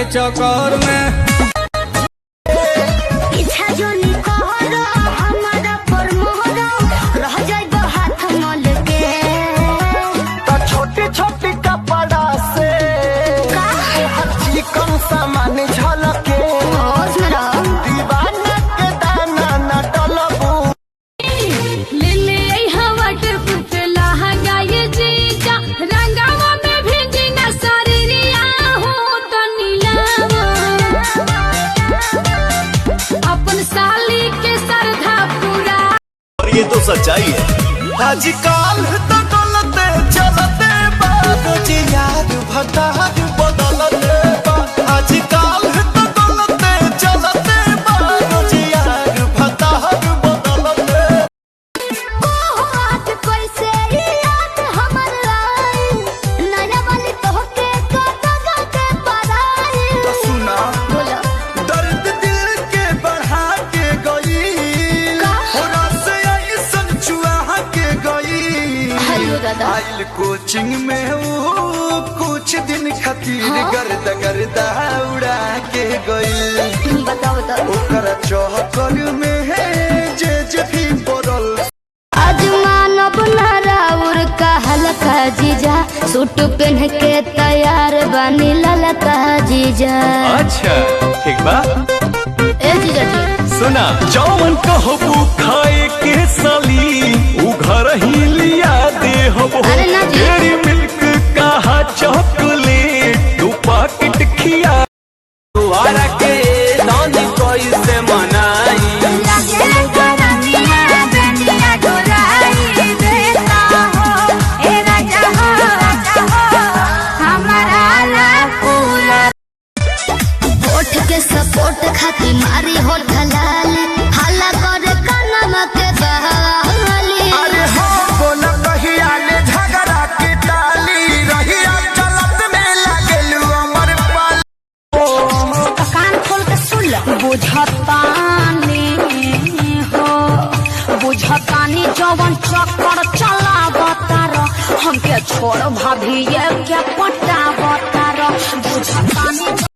के चक्कर में। छोटी छोटी कपड़ा से चिकन सामान झलके दीवाना के दाना न डलबू। अपन साली के सरधा पूरा। और ये तो सच्चाई है। आजकल तो डलते चलते बाबूजी यार भतार बदलते बा। आजकल तो डलते चलते बाबूजी यार भतार बदलते। सुना दर्द दिल के बढ़ा के गई रस ऐसन चुहा के गई। आइल कोचिंग में वो कुछ दिन खातिर गर्द गर्दा उड़ा के गई। बताओ ओकर चौकर में है जे भी पड़ल। आज मानव नाराउर का हल्का जीजा सूट पहन के तैयार बनी ललका जीजा। अच्छा ठीक बा। ए जीजा जी सुना जौन कहबू खाए के साली उ घर ही लिया दे हबो। अरे ना जी। डेयरी मिल्क कहा चॉकलेट दो पैकेट खिया। दुआरा के दान कैसे मनाई। सपोर्ट खाती मारी हो ढलाली हाला करे कनम के बहाली। अरे हो बोला कहिया ने झगड़ा के टाली रहिया चलत में लागेलू अमर पाल। कान खोल के सुन ले। बुझतानी जवन चक्कर चलावतार हमके छोड़ भाभी ये क्या पटावतार। बुझतानी